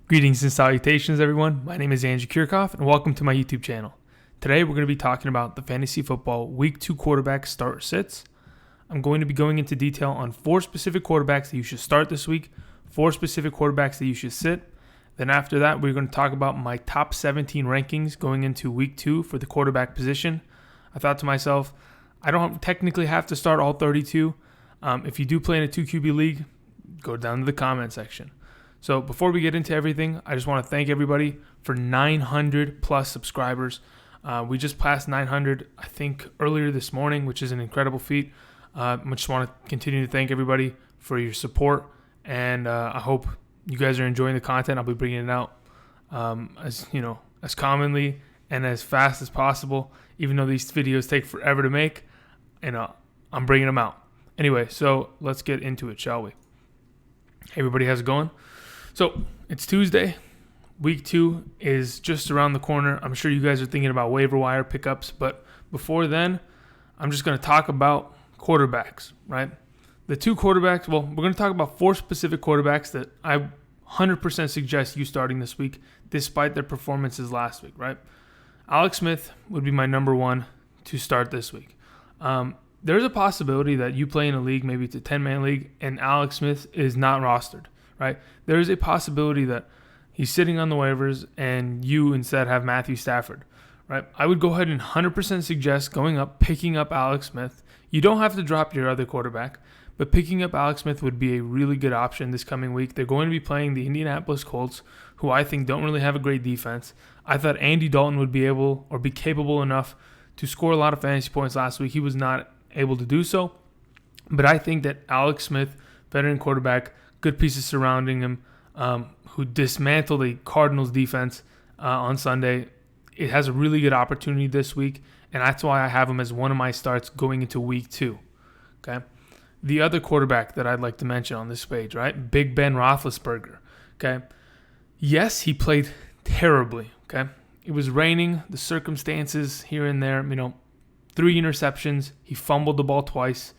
Greetings and salutations, everyone. My name is Andrew Kirchhoff, and welcome to my YouTube channel. Today, we're going to be talking about the Fantasy Football Week 2 quarterback start sits. I'm going to be going into detail on 4 specific quarterbacks that you should start this week, 4 specific quarterbacks that you should sit. Then after that, we're going to talk about my top 17 rankings going into Week 2 for the quarterback position. I thought to myself, I don't technically have to start all 32. If you do play in a 2 QB league, go down to the comment section. So before we get into everything, I just want to thank everybody for 900 plus subscribers. We just passed 900, I think, earlier this morning, which is an incredible feat. I just want to continue to thank everybody for your support, and I hope you guys are enjoying the content. I'll be bringing it out as commonly and as fast as possible, even though these videos take forever to make, and I'm bringing them out. Anyway, so let's get into it, shall we? Hey, everybody, how's it going? So it's Tuesday. Week 2 is just around the corner. I'm sure you guys are thinking about waiver wire pickups, but before then, I'm just going to talk about quarterbacks, right? The 2 quarterbacks, we're going to talk about 4 specific quarterbacks that I 100% suggest you starting this week, despite their performances last week, right? Alex Smith would be my number 1 to start this week. There's a possibility that you play in a league, maybe it's a 10-man league, and Alex Smith is not rostered, right? There is a possibility that he's sitting on the waivers and you instead have Matthew Stafford, right? I would go ahead and 100% suggest picking up Alex Smith. You don't have to drop your other quarterback, but picking up Alex Smith would be a really good option this coming week. They're going to be playing the Indianapolis Colts, who I think don't really have a great defense. I thought Andy Dalton would be capable enough to score a lot of fantasy points last week. He was not able to do so, but I think that Alex Smith, veteran quarterback, good pieces surrounding him, who dismantled a Cardinals defense on Sunday. It has a really good opportunity this week, and that's why I have him as one of my starts going into Week 2. Okay, the other quarterback that I'd like to mention on this page, right? Big Ben Roethlisberger. Okay, yes, he played terribly. Okay, it was raining, the circumstances here and there. 3 interceptions. He fumbled the ball twice.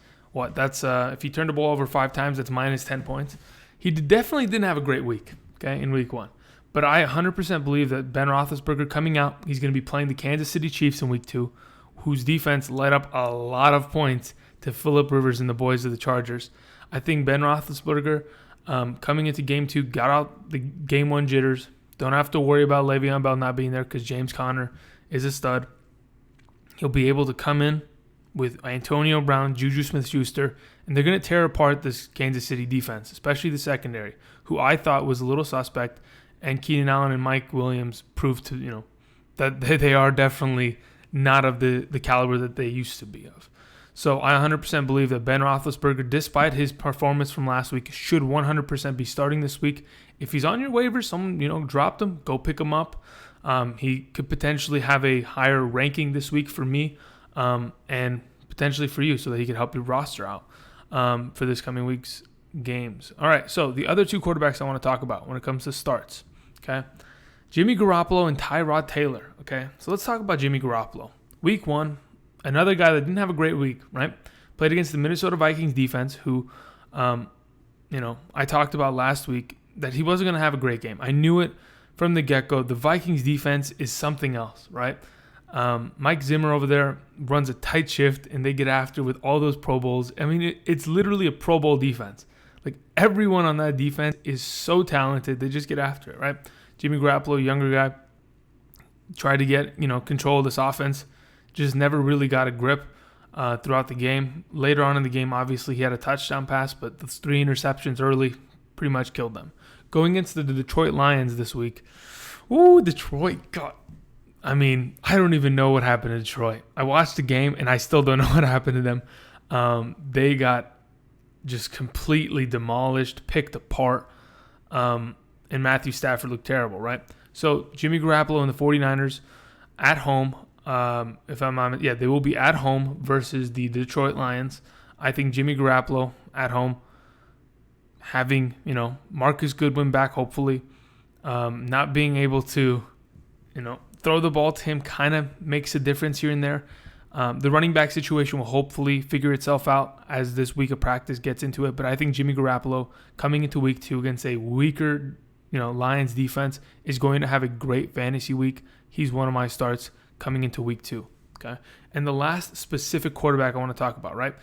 That's if he turned the ball over 5 times, that's minus 10 points. He definitely didn't have a great week, okay, in Week 1. But I 100% believe that Ben Roethlisberger coming out, he's going to be playing the Kansas City Chiefs in Week 2, whose defense let up a lot of points to Phillip Rivers and the boys of the Chargers. I think Ben Roethlisberger, coming into Game 2, got out the Game 1 jitters. Don't have to worry about Le'Veon Bell not being there because James Conner is a stud. He'll be able to come in with Antonio Brown, Juju Smith-Schuster, and they're going to tear apart this Kansas City defense, especially the secondary, who I thought was a little suspect, and Keenan Allen and Mike Williams proved to, that they are definitely not of the caliber that they used to be of. So I 100% believe that Ben Roethlisberger, despite his performance from last week, should 100% be starting this week. If he's on your waivers, someone, dropped him, go pick him up. He could potentially have a higher ranking this week for me, and potentially for you, so that he could help your roster out for this coming week's games. All right, so the other 2 quarterbacks I want to talk about when it comes to starts, okay? Jimmy Garoppolo and Tyrod Taylor, okay? So let's talk about Jimmy Garoppolo. Week 1, another guy that didn't have a great week, right? Played against the Minnesota Vikings defense, who, I talked about last week that he wasn't going to have a great game. I knew it from the get-go. The Vikings defense is something else, right? Mike Zimmer over there runs a tight shift, and they get after with all those Pro Bowls. I mean, it's literally a Pro Bowl defense. Like, everyone on that defense is so talented. They just get after it, right? Jimmy Garoppolo, younger guy, tried to get, control of this offense. Just never really got a grip throughout the game. Later on in the game, obviously, he had a touchdown pass, but the 3 interceptions early pretty much killed them. Going against the Detroit Lions this week. Ooh, Detroit. God. I mean, I don't even know what happened to Detroit. I watched the game, and I still don't know what happened to them. They got just completely demolished, picked apart, and Matthew Stafford looked terrible, right? So Jimmy Garoppolo and the 49ers at home, they will be at home versus the Detroit Lions. I think Jimmy Garoppolo at home, having, Marcus Goodwin back, hopefully, not being able to, throw the ball to him kind of makes a difference here and there. The running back situation will hopefully figure itself out as this week of practice gets into it. But I think Jimmy Garoppolo coming into week 2 against a weaker Lions defense is going to have a great fantasy week. He's one of my starts coming into week 2. Okay. And the last specific quarterback I want to talk about, right?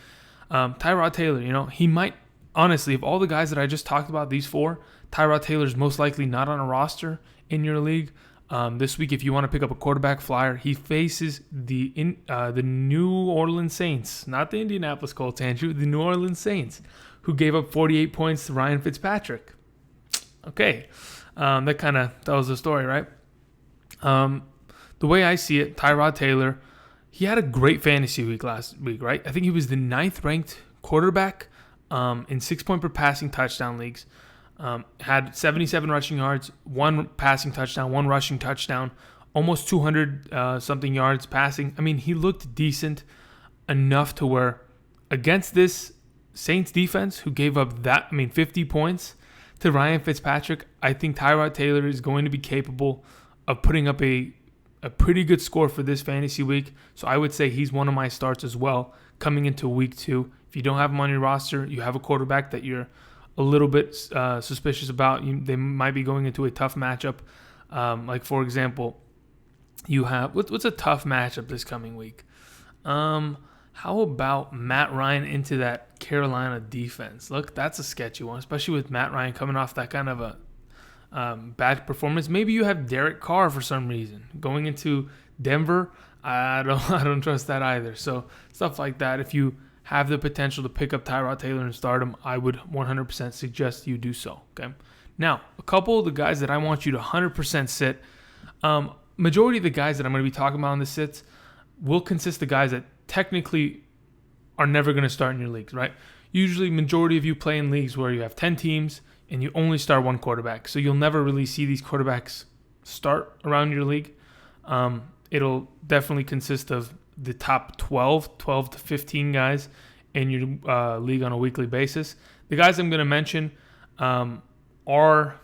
Tyrod Taylor, he might, honestly, of all the guys that I just talked about, these 4, Tyrod Taylor's most likely not on a roster in your league. This week, if you want to pick up a quarterback flyer, he faces the New Orleans Saints, not the Indianapolis Colts, Andrew, the New Orleans Saints, who gave up 48 points to Ryan Fitzpatrick. Okay, that kind of tells the story, right? The way I see it, Tyrod Taylor, he had a great fantasy week last week, right? I think he was the 9th ranked quarterback in 6-point per passing touchdown leagues. Had 77 rushing yards, 1 passing touchdown, 1 rushing touchdown, almost 200 something yards passing. I mean, he looked decent enough to where against this Saints defense who gave up 50 points to Ryan Fitzpatrick, I think Tyrod Taylor is going to be capable of putting up a pretty good score for this fantasy week. So I would say he's one of my starts as well coming into week 2. If you don't have him on your roster, you have a quarterback that you're a little bit suspicious about. They might be going into a tough matchup. Like, for example, you have... What's a tough matchup this coming week? How about Matt Ryan into that Carolina defense? Look, that's a sketchy one, especially with Matt Ryan coming off that kind of a bad performance. Maybe you have Derek Carr for some reason. Going into Denver, I don't trust that either. So stuff like that. If you have the potential to pick up Tyrod Taylor and start him, I would 100% suggest you do so. Okay. Now, a couple of the guys that I want you to 100% sit. Majority of the guys that I'm going to be talking about in the sits will consist of guys that technically are never going to start in your leagues, right? Usually, majority of you play in leagues where you have 10 teams and you only start 1 quarterback. So you'll never really see these quarterbacks start around your league. It'll definitely consist of the top 12 to 15 guys in your league on a weekly basis. The guys I'm going to mention are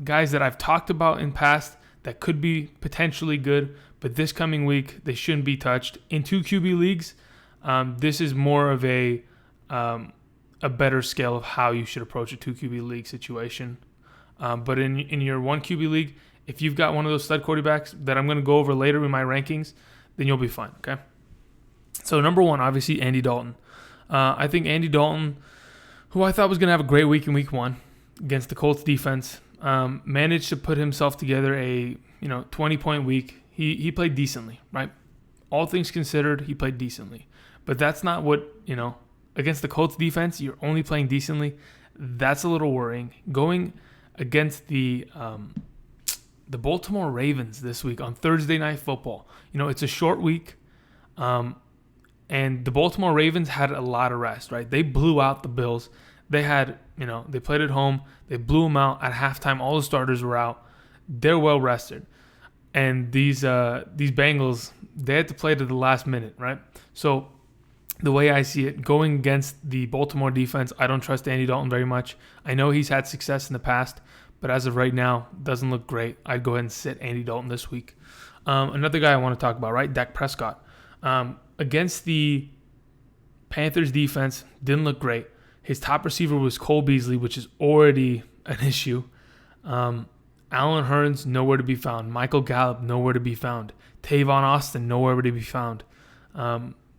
guys that I've talked about in past that could be potentially good, but this coming week they shouldn't be touched. In 2 QB leagues, this is more of a better scale of how you should approach a 2 QB league situation. But in your 1 QB league, if you've got one of those stud quarterbacks that I'm going to go over later in my rankings, then you'll be fine, okay? So number 1, obviously, Andy Dalton. I think Andy Dalton, who I thought was going to have a great week in week 1 against the Colts defense, managed to put himself together a 20-point week. He played decently, right? All things considered, he played decently. But that's not what, against the Colts defense, you're only playing decently. That's a little worrying. Going against the Baltimore Ravens this week on Thursday Night Football. It's a short week, and the Baltimore Ravens had a lot of rest, right? They blew out the Bills. They had, they played at home. They blew them out at halftime. All the starters were out. They're well rested. And these Bengals, they had to play to the last minute, right? So the way I see it, going against the Baltimore defense, I don't trust Andy Dalton very much. I know he's had success in the past, but as of right now, doesn't look great. I'd go ahead and sit Andy Dalton this week. Another guy I want to talk about, right? Dak Prescott. Against the Panthers defense, didn't look great. His top receiver was Cole Beasley, which is already an issue. Allen Hurns, nowhere to be found. Michael Gallup, nowhere to be found. Tavon Austin, nowhere to be found.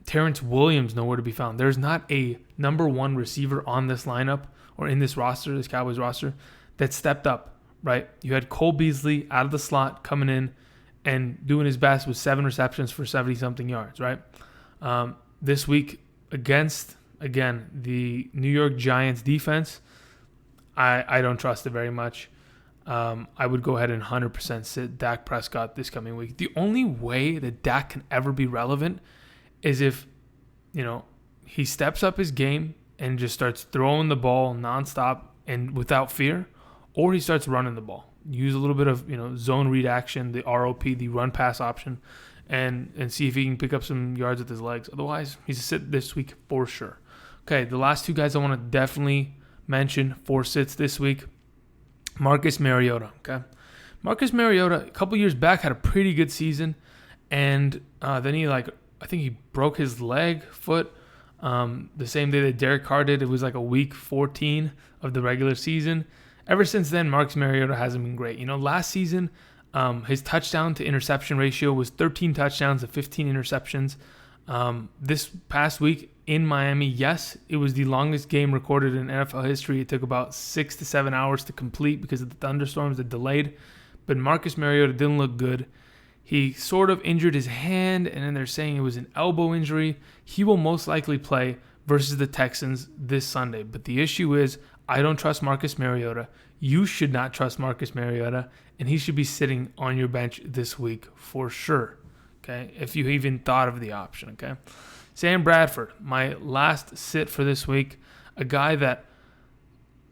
Terrence Williams, nowhere to be found. There's not a number 1 receiver on this lineup or in this roster, this Cowboys roster, that stepped up, right? You had Cole Beasley out of the slot coming in and doing his best with 7 receptions for 70-something yards, right? This week against, again, the New York Giants defense, I don't trust it very much. I would go ahead and 100% sit Dak Prescott this coming week. The only way that Dak can ever be relevant is if, he steps up his game and just starts throwing the ball nonstop and without fear, or he starts running the ball. Use a little bit of, zone read action, the ROP, the run pass option, and see if he can pick up some yards with his legs. Otherwise, he's a sit this week for sure. Okay, the last 2 guys I want to definitely mention for sits this week. Marcus Mariota, okay? Marcus Mariota, a couple years back, had a pretty good season, and then he, I think he broke his foot, the same day that Derek Carr did. It was like a week 14 of the regular season, ever since then, Marcus Mariota hasn't been great. Last season, his touchdown to interception ratio was 13 touchdowns to 15 interceptions. This past week in Miami, yes, it was the longest game recorded in NFL history. It took about 6 to 7 hours to complete because of the thunderstorms that delayed. But Marcus Mariota didn't look good. He sort of injured his hand, and then they're saying it was an elbow injury. He will most likely play versus the Texans this Sunday. But the issue is, I don't trust Marcus Mariota. You should not trust Marcus Mariota, and he should be sitting on your bench this week for sure, okay, if you even thought of the option, okay? Sam Bradford, my last sit for this week, a guy that,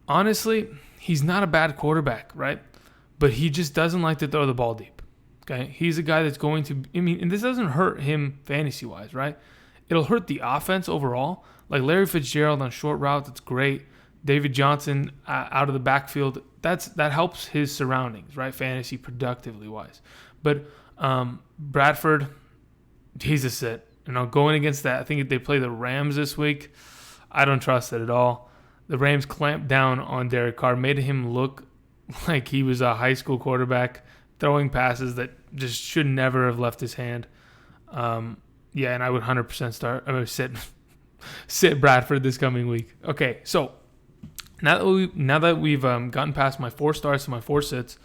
honestly, he's not a bad quarterback, right? But he just doesn't like to throw the ball deep, okay? He's a guy that's going to, and this doesn't hurt him fantasy-wise, right? It'll hurt the offense overall. Like Larry Fitzgerald on short routes, that's great. David Johnson out of the backfield, that helps his surroundings, right? Fantasy productively wise. But Bradford, he's a sit. Going against that, I think they play the Rams this week. I don't trust it at all. The Rams clamped down on Derek Carr, made him look like he was a high school quarterback, throwing passes that just should never have left his hand. And I would 100% sit Bradford this coming week. Okay, so now that we've gotten past my 4 starts and my 4 sits,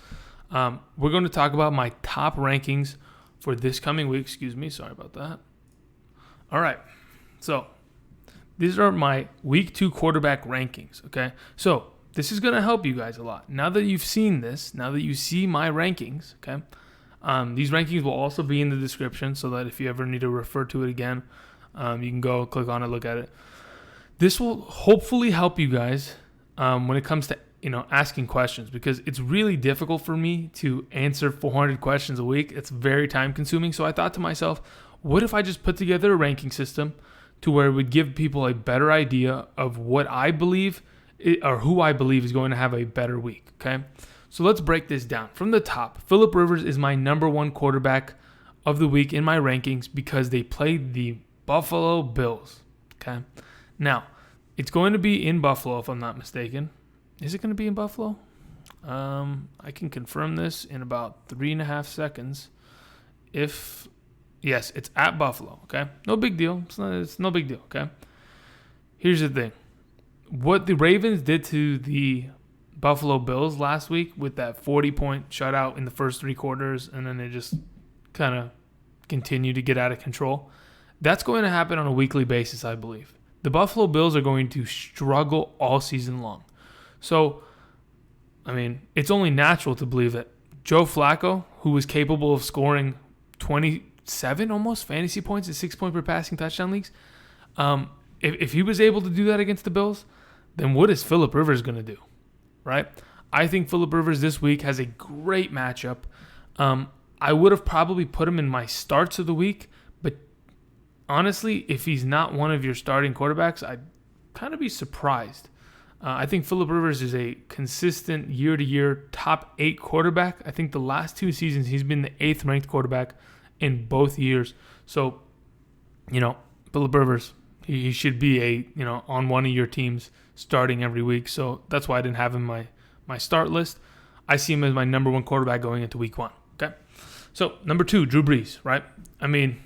we're going to talk about my top rankings for this coming week. Excuse me, sorry about that. All right, so these are my week 2 quarterback rankings, okay? So this is going to help you guys a lot. Now that you've seen this, now that you see my rankings, okay, these rankings will also be in the description so that if you ever need to refer to it again, you can go click on it, look at it. This will hopefully help you guys when it comes to asking questions, because it's really difficult for me to answer 400 questions a week. It's very time consuming. So I thought to myself, what if I just put together a ranking system to where it would give people a better idea of what I believe or who I believe is going to have a better week, okay? So let's break this down. From the top, Phillip Rivers is my number 1 quarterback of the week in my rankings because they played the Buffalo Bills, okay? Now, it's going to be in Buffalo if I'm not mistaken. Is it going to be in Buffalo? I can confirm this in about 3.5 seconds. Yes, it's at Buffalo, okay? No big deal. It's no big deal, okay? Here's the thing. What the Ravens did to the Buffalo Bills last week with that 40-point shutout in the first 3 quarters, and then they just kind of continue to get out of control, that's going to happen on a weekly basis, I believe. The Buffalo Bills are going to struggle all season long. So, it's only natural to believe that Joe Flacco, who was capable of scoring 27 almost fantasy points at 6 point per passing touchdown leagues, if he was able to do that against the Bills, then what is Phillip Rivers going to do, right? I think Phillip Rivers this week has a great matchup. I would have probably put him in my starts of the week, but honestly, if he's not one of your starting quarterbacks, I'd kind of be surprised. I think Phillip Rivers is a consistent year-to-year top 8 quarterback. I think the last 2 seasons he's been the 8th ranked quarterback in both years. So, Phillip Rivers, he should be on one of your teams starting every week. So that's why I didn't have him in my start list. I see him as my number 1 quarterback going into week 1. Okay. So number 2, Drew Brees, right?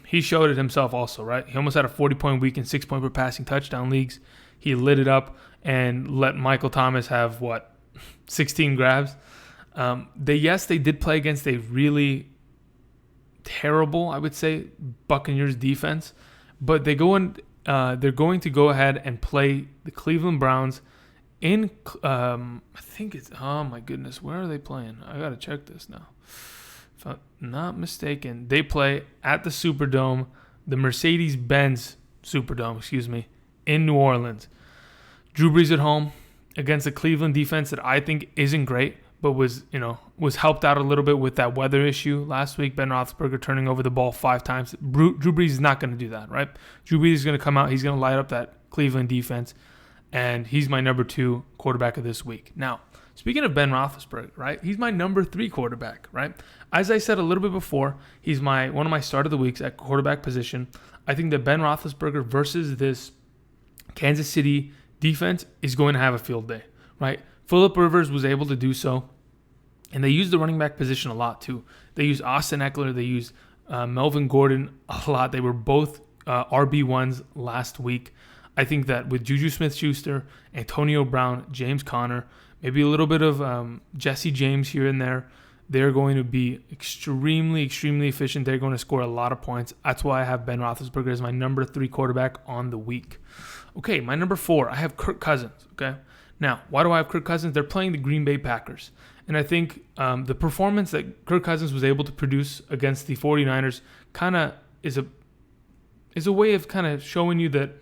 He showed it himself also, right? He almost had a 40-point week in 6 point per passing touchdown leagues. He lit it up and let Michael Thomas have 16 grabs. They did play against a really terrible, I would say, Buccaneers defense, but they're going to go ahead and play the Cleveland Browns in I think it's, oh my goodness, where are they playing? I gotta check this now. If I'm not mistaken, they play at the Superdome, the Mercedes-Benz Superdome, in New Orleans. Drew Brees at home against a Cleveland defense that I think isn't great, but was helped out a little bit with that weather issue last week. Ben Roethlisberger turning over the ball 5 times. Drew Brees is not going to do that, right? Drew Brees is going to come out. He's going to light up that Cleveland defense, and he's my number 2 quarterback of this week. Now, speaking of Ben Roethlisberger, right? He's my number 3 quarterback, right? As I said a little bit before, he's one of my start of the weeks at quarterback position. I think that Ben Roethlisberger versus this Kansas City defense is going to have a field day. right? Phillip Rivers was able to do so, and they used the running back position a lot too. They used Austin Eckler, they used Melvin Gordon a lot. They were both RB1s last week. I think that with Juju Smith-Schuster, Antonio Brown, James Conner, maybe a little bit of Jesse James here and there, they're going to be extremely, extremely efficient. They're going to score a lot of points. That's why I have Ben Roethlisberger as my number 3 quarterback on the week. Okay, my number 4, I have Kirk Cousins. Okay, now, why do I have Kirk Cousins? They're playing the Green Bay Packers. And I think the performance that Kirk Cousins was able to produce against the 49ers kind of is a way of kind of showing you that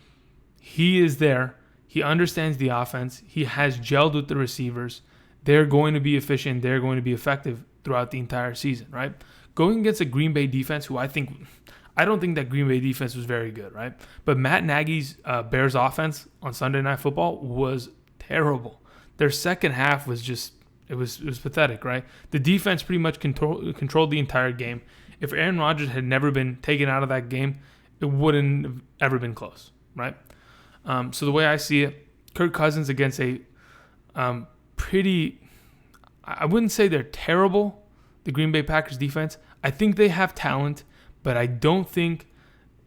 he is there. He understands the offense. He has gelled with the receivers. They're going to be efficient. They're going to be effective throughout the entire season, right? Going against a Green Bay defense who I don't think that Green Bay defense was very good, right? But Matt Nagy's Bears offense on Sunday Night Football was terrible. Their second half was just, it was pathetic, right? The defense pretty much controlled the entire game. If Aaron Rodgers had never been taken out of that game, it wouldn't have ever been close, right? So the way I see it, Kirk Cousins against a pretty, I wouldn't say they're terrible, the Green Bay Packers defense. I think they have talent, but I don't think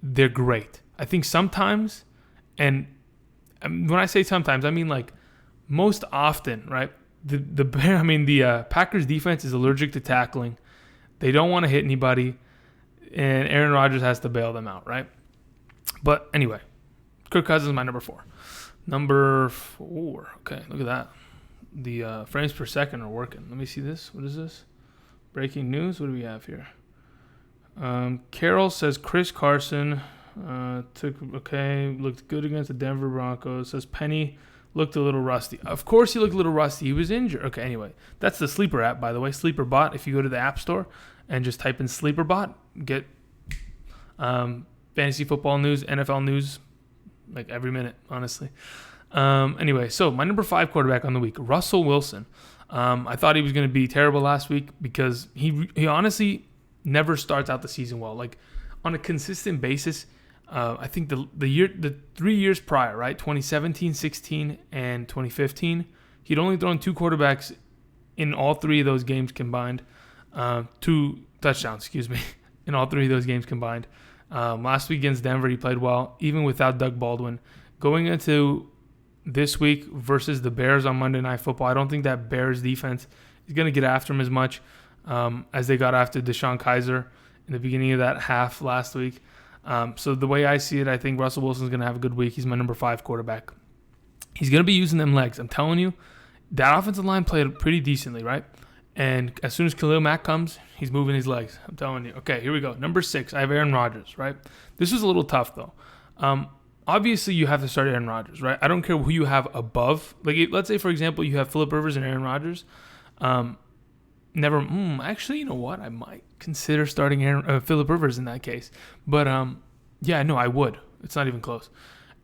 they're great. I think sometimes, and when I say sometimes, I mean like most often, right? The Packers defense is allergic to tackling. They don't want to hit anybody, and Aaron Rodgers has to bail them out, right? But anyway, Kirk Cousins is my number 4. Number 4. Okay, look at that. The frames per second are working. Let me see this. What is this? Breaking news. What do we have here? Carroll says Chris Carson looked good against the Denver Broncos. Says Penny looked a little rusty. Of course he looked a little rusty. He was injured. Okay, anyway. That's the Sleeper app, by the way. Sleeper Bot. If you go to the App Store and just type in Sleeper Bot, get fantasy football news, NFL news, like every minute, honestly. Anyway, so my number 5 quarterback on the week, Russell Wilson. I thought he was going to be terrible last week because he honestly never starts out the season well. Like on a consistent basis, I think the 3 years prior, right, 2017, 16, and 2015, he'd only thrown 2 quarterbacks in all 3 of those games combined. 2 touchdowns, in all 3 of those games combined. Last week against Denver, he played well, even without Doug Baldwin. Going into this week versus the Bears on Monday Night Football, I don't think that Bears defense is going to get after him as much as they got after Deshaun Kaiser in the beginning of that half last week. So the way I see it, I think Russell Wilson's going to have a good week. He's my number 5 quarterback. He's going to be using them legs. I'm telling you, that offensive line played pretty decently, right? And as soon as Khalil Mack comes, he's moving his legs. I'm telling you. Okay, here we go. Number 6, I have Aaron Rodgers, right? This was a little tough, though. Obviously, you have to start Aaron Rodgers, right? I don't care who you have above. Like, let's say, for example, you have Phillip Rivers and Aaron Rodgers. Actually, you know what? I might consider starting Phillip Rivers in that case. But, I would. It's not even close.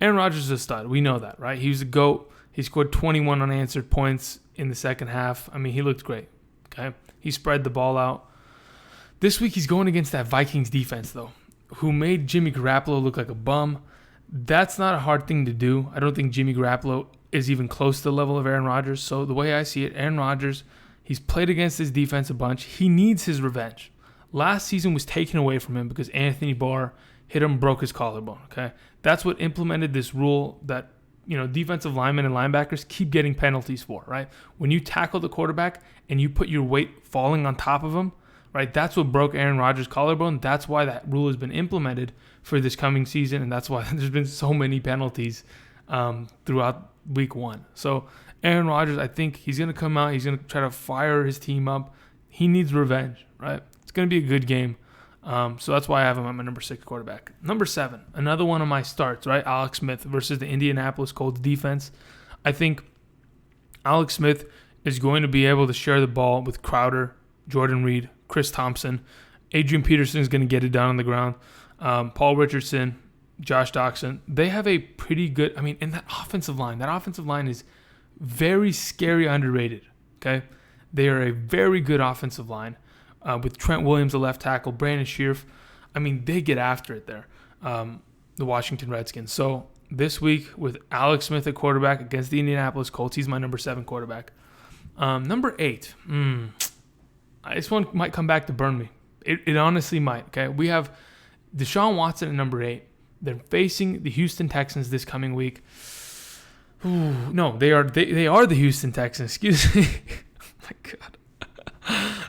Aaron Rodgers is a stud. We know that, right? He was a GOAT. He scored 21 unanswered points in the second half. I mean, he looked great. Okay, he spread the ball out. This week he's going against that Vikings defense, though, who made Jimmy Garoppolo look like a bum. That's not a hard thing to do. I don't think Jimmy Garoppolo is even close to the level of Aaron Rodgers. So the way I see it, Aaron Rodgers, he's played against his defense a bunch. He needs his revenge. Last season was taken away from him because Anthony Barr hit him, broke his collarbone. Okay, that's what implemented this rule that defensive linemen and linebackers keep getting penalties for, right? When you tackle the quarterback and you put your weight falling on top of him, right? That's what broke Aaron Rodgers' collarbone. That's why that rule has been implemented for this coming season, and that's why there's been so many penalties throughout week 1. So Aaron Rodgers, I think he's going to come out. He's going to try to fire his team up. He needs revenge, right? It's going to be a good game. So that's why I have him at my number 6 quarterback. Number 7, another one of my starts, right? Alex Smith versus the Indianapolis Colts defense. I think Alex Smith is going to be able to share the ball with Crowder, Jordan Reed, Chris Thompson. Adrian Peterson is going to get it down on the ground. Paul Richardson, Josh Doxson. They have a pretty good, and that offensive line is very scary underrated, okay? They are a very good offensive line. With Trent Williams, the left tackle, Brandon Scherf. They get after it there, the Washington Redskins. So this week with Alex Smith at quarterback against the Indianapolis Colts. He's my number 7 quarterback. Number 8. This one might come back to burn me. It honestly might. Okay, we have Deshaun Watson at number 8. They're facing the Houston Texans this coming week. Ooh, no, they are the Houston Texans. Excuse me.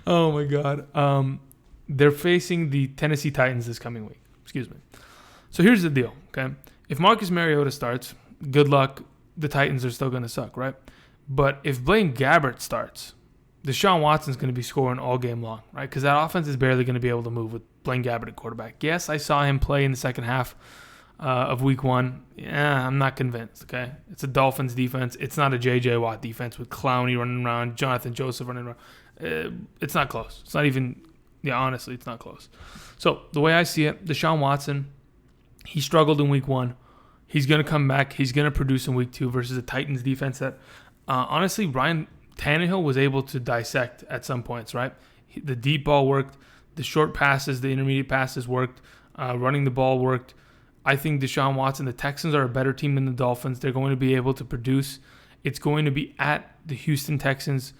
Oh my God. They're facing the Tennessee Titans this coming week. Excuse me. So here's the deal. Okay, if Marcus Mariota starts, good luck. The Titans are still going to suck, right? But if Blaine Gabbert starts, Deshaun Watson's going to be scoring all game long, right? Because that offense is barely going to be able to move with Blaine Gabbert at quarterback. Yes, I saw him play in the second half of week 1. Yeah, I'm not convinced, okay? It's a Dolphins defense. It's not a J.J. Watt defense with Clowney running around, Jonathan Joseph running around. It's not close. It's not even, honestly, it's not close. So the way I see it, Deshaun Watson, he struggled in week 1. He's going to come back. He's going to produce in week 2 versus a Titans defense that, honestly, Ryan Tannehill was able to dissect at some points, right? The deep ball worked. The short passes, the intermediate passes worked. Running the ball worked. I think Deshaun Watson, the Texans are a better team than the Dolphins. They're going to be able to produce. It's going to be at the Houston Texans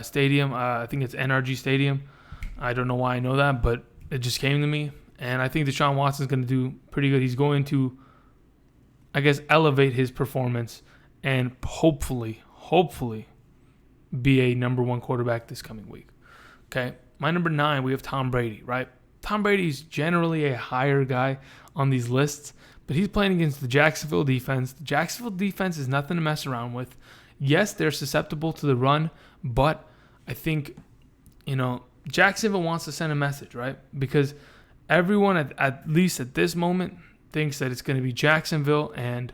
stadium. I think it's NRG Stadium. I don't know why I know that, but it just came to me. And I think Deshaun Watson's going to do pretty good. He's going to, I guess, elevate his performance and hopefully be a number 1 quarterback this coming week. Okay, my number 9, we have Tom Brady, right? Tom Brady's generally a higher guy on these lists, but he's playing against the Jacksonville defense. The Jacksonville defense is nothing to mess around with. Yes, they're susceptible to the run, but I think, Jacksonville wants to send a message, right? Because everyone, at least at this moment, thinks that it's going to be Jacksonville and,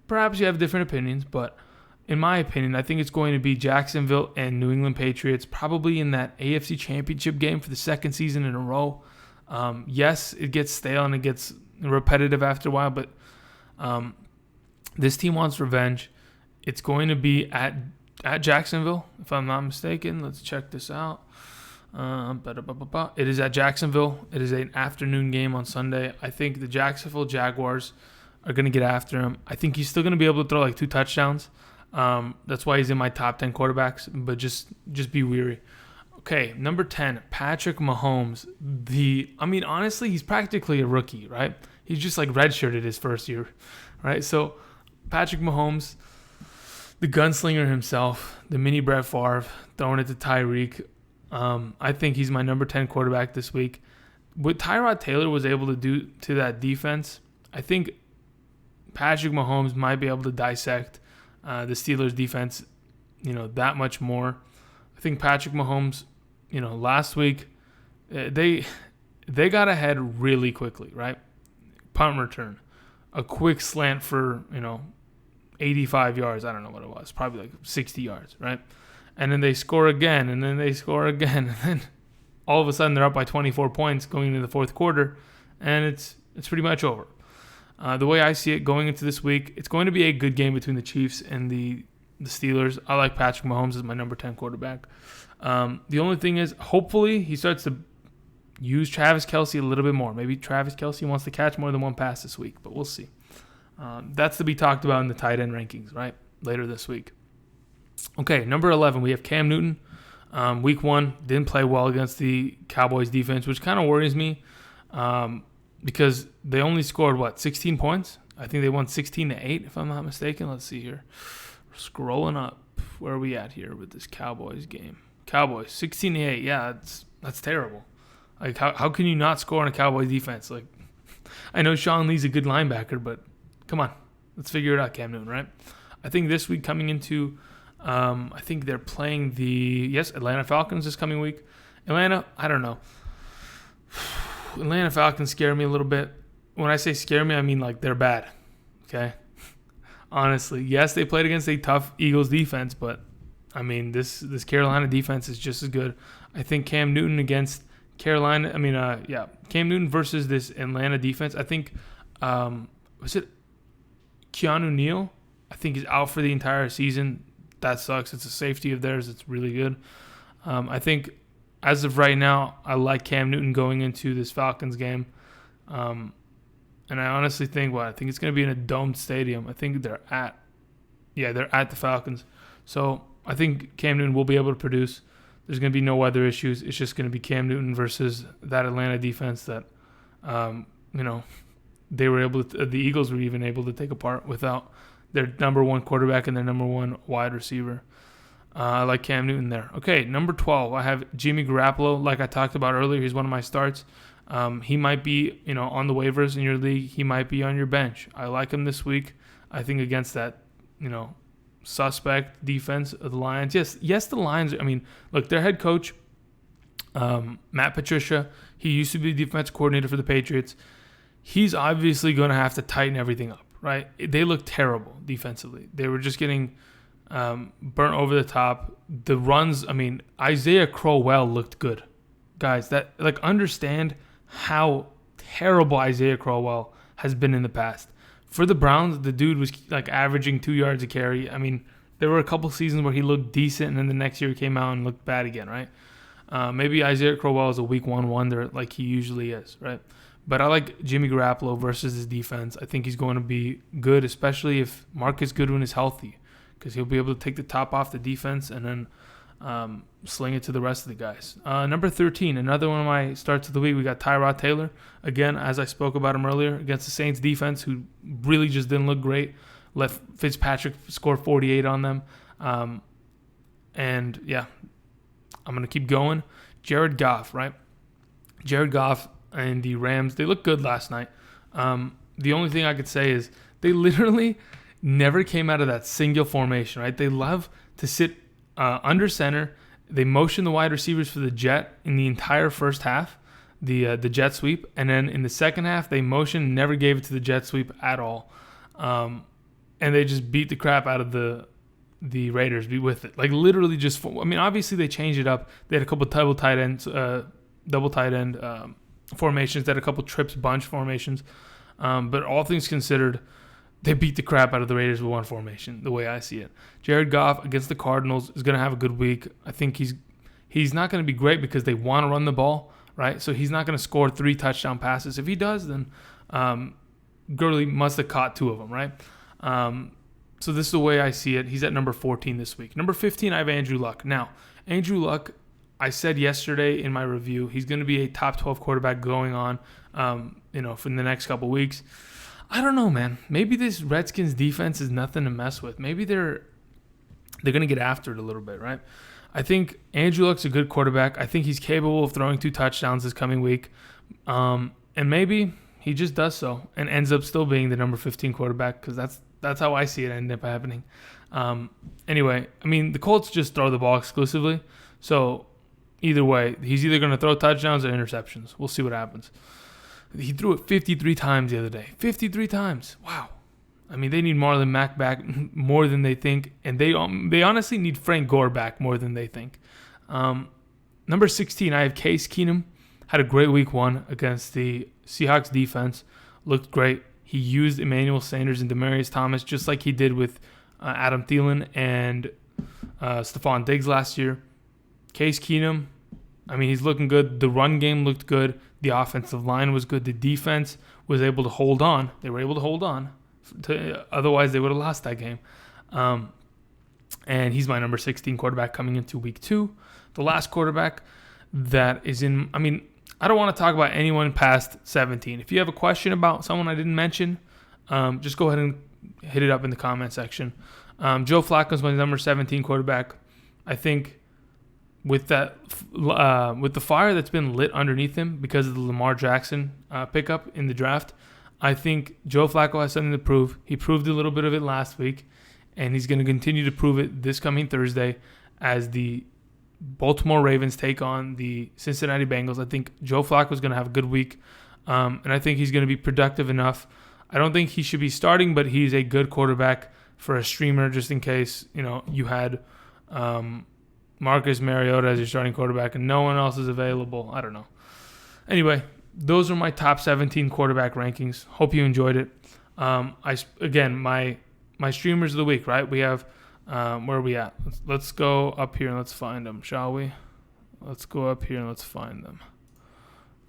perhaps you have different opinions, but in my opinion, I think it's going to be Jacksonville and New England Patriots, probably in that AFC Championship game for the second season in a row. Yes, it gets stale and it gets repetitive after a while, but this team wants revenge. It's going to be at Jacksonville, if I'm not mistaken. Let's check this out. It is at Jacksonville. It is an afternoon game on Sunday. I think the Jacksonville Jaguars are going to get after him. I think he's still going to be able to throw like 2 touchdowns. That's why he's in my top 10 quarterbacks, but just be weary. Okay, number 10, Patrick Mahomes. Honestly, he's practically a rookie, right? He's just like redshirted his first year, right? So Patrick Mahomes, the gunslinger himself, the mini Brett Favre, throwing it to Tyreek. I think he's my number 10 quarterback this week. What Tyrod Taylor was able to do to that defense, I think Patrick Mahomes might be able to dissect the Steelers defense, that much more. I think Patrick Mahomes, last week, they got ahead really quickly, right? Punt return, a quick slant for, 85 yards. I don't know what it was, probably like 60 yards, right? And then they score again, and then they score again, and then all of a sudden they're up by 24 points going into the fourth quarter, and it's pretty much over. The way I see it going into this week, it's going to be a good game between the Chiefs and the Steelers. I like Patrick Mahomes as my number 10 quarterback. The only thing is, hopefully, he starts to use Travis Kelce a little bit more. Maybe Travis Kelce wants to catch more than 1 pass this week, but we'll see. That's to be talked about in the tight end rankings, right, later this week. Okay, number 11, we have Cam Newton. Week 1, didn't play well against the Cowboys defense, which kind of worries me. Because they only scored, 16 points? I think they won 16-8, if I'm not mistaken. Let's see here. We're scrolling up. Where are we at here with this Cowboys game? Cowboys, 16-8. Yeah, that's terrible. Like, how can you not score on a Cowboys defense? Like, I know Sean Lee's a good linebacker, but come on. Let's figure it out, Cam Newton, right? I think this week coming into, I think they're playing the Atlanta Falcons this coming week. Atlanta, I don't know. Atlanta Falcons scare me a little bit. When I say scare me, I mean like they're bad. Okay? Honestly, yes, they played against a tough Eagles defense, but I mean this Carolina defense is just as good. I think Cam Newton against Carolina. Cam Newton versus this Atlanta defense. I think was it Keanu Neal? I think he's out for the entire season. That sucks. It's a safety of theirs. It's really good. I think as of right now, I like Cam Newton going into this Falcons game. And I honestly think, I think it's going to be in a domed stadium. I think they're at the Falcons. So I think Cam Newton will be able to produce. There's going to be no weather issues. It's just going to be Cam Newton versus that Atlanta defense that, they were able to, the Eagles were even able to take apart without their number one quarterback and their number one wide receiver. I like Cam Newton there. Okay, number 12, I have Jimmy Garoppolo. Like I talked about earlier, he's one of my starts. He might be, on the waivers in your league. He might be on your bench. I like him this week. I think against that, suspect defense of the Lions. Yes, the Lions. I mean, look, their head coach, Matt Patricia, he used to be the defense coordinator for the Patriots. He's obviously going to have to tighten everything up, right? They look terrible defensively. They were just getting burnt over the top. The runs, Isaiah Crowell looked good. Guys, understand how terrible Isaiah Crowell has been in the past. For the Browns, the dude was averaging 2 yards a carry. There were a couple seasons where he looked decent, and then the next year he came out and looked bad again, right? Maybe Isaiah Crowell is a week one wonder like he usually is, right? But I like Jimmy Garoppolo versus his defense. I think he's going to be good, especially if Marcus Goodwin is healthy, because he'll be able to take the top off the defense and then sling it to the rest of the guys. Number 13, another one of my starts of the week, we got Tyrod Taylor. Again, as I spoke about him earlier, against the Saints defense, who really just didn't look great. Let Fitzpatrick score 48 on them. I'm going to keep going. Jared Goff, right? Jared Goff and the Rams, they looked good last night. The only thing I could say is they literally never came out of that single formation, right? They love to sit under center. They motion the wide receivers for the jet in the entire first half, the jet sweep, and then in the second half they motioned, never gave it to the jet sweep at all, and they just beat the crap out of the Raiders with it. Literally just, obviously they changed it up. They had a couple double tight end formations. They had a couple trips bunch formations, but all things considered, they beat the crap out of the Raiders with one formation, the way I see it. Jared Goff against the Cardinals is going to have a good week. I think he's not going to be great because they want to run the ball, right? So he's not going to score 3 touchdown passes. If he does, then Gurley must have caught 2 of them, right? So this is the way I see it. He's at number 14 this week. Number 15, I have Andrew Luck. Now, Andrew Luck, I said yesterday in my review, he's going to be a top 12 quarterback going on, for the next couple weeks. I don't know, man. Maybe this Redskins defense is nothing to mess with. Maybe they're going to get after it a little bit, right? I think Andrew Luck's a good quarterback. I think he's capable of throwing 2 touchdowns this coming week. And maybe he just does so and ends up still being the number 15 quarterback, because that's how I see it end up happening. Anyway, the Colts just throw the ball exclusively. So either way, he's either going to throw touchdowns or interceptions. We'll see what happens. He threw it 53 times the other day. 53 times. Wow. They need Marlon Mack back more than they think, and they honestly need Frank Gore back more than they think. Number 16, I have Case Keenum. Had a great week 1 against the Seahawks defense. Looked great. He used Emmanuel Sanders and Demaryius Thomas just like he did with Adam Thielen and Stephon Diggs last year. Case Keenum, he's looking good. The run game looked good. The offensive line was good. The defense was able to hold on. They were able to hold on. Otherwise, they would have lost that game. And he's my number 16 quarterback coming into week 2. The last quarterback that is in, I don't want to talk about anyone past 17. If you have a question about someone I didn't mention, just go ahead and hit it up in the comment section. Joe Flacco is my number 17 quarterback. I think with the fire that's been lit underneath him because of the Lamar Jackson pickup in the draft, I think Joe Flacco has something to prove. He proved a little bit of it last week, and he's going to continue to prove it this coming Thursday as the Baltimore Ravens take on the Cincinnati Bengals. I think Joe Flacco is going to have a good week, and I think he's going to be productive enough. I don't think he should be starting, but he's a good quarterback for a streamer just in case, you had Marcus Mariota as your starting quarterback and no one else is available. I don't know. Anyway, those are my top 17 quarterback rankings. Hope you enjoyed it. My streamers of the week, right? We have, where are we at? Let's go up here and let's find them, shall we? Let's go up here and let's find them.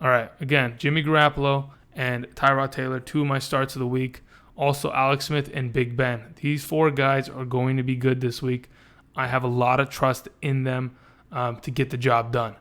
All right. Again, Jimmy Garoppolo and Tyrod Taylor, 2 of my starts of the week. Also, Alex Smith and Big Ben. These 4 guys are going to be good this week. I have a lot of trust in them to get the job done.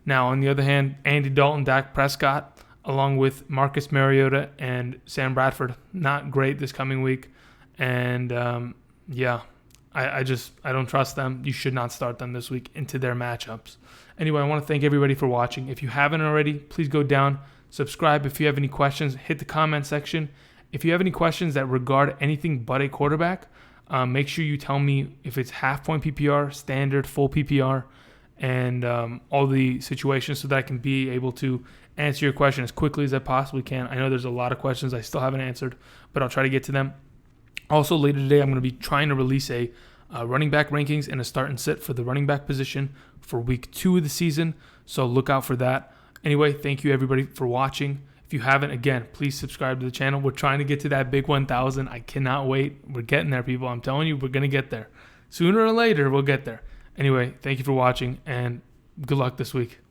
Now, on the other hand, Andy Dalton, Dak Prescott, along with Marcus Mariota and Sam Bradford, not great this coming week. And I don't trust them. You should not start them this week into their matchups. Anyway, I want to thank everybody for watching. If you haven't already, please go down, subscribe. If you have any questions, hit the comment section. If you have any questions that regard anything but a quarterback, make sure you tell me if it's half-point PPR, standard, full PPR, and all the situations so that I can be able to answer your question as quickly as I possibly can. I know there's a lot of questions I still haven't answered, but I'll try to get to them. Also, later today, I'm going to be trying to release a running back rankings and a start and sit for the running back position for week 2 of the season, so look out for that. Anyway, thank you everybody for watching. If you haven't, again, please subscribe to the channel. We're trying to get to that big 1,000. I cannot wait. We're getting there, people. I'm telling you, we're going to get there. Sooner or later, we'll get there. Anyway, thank you for watching, and good luck this week.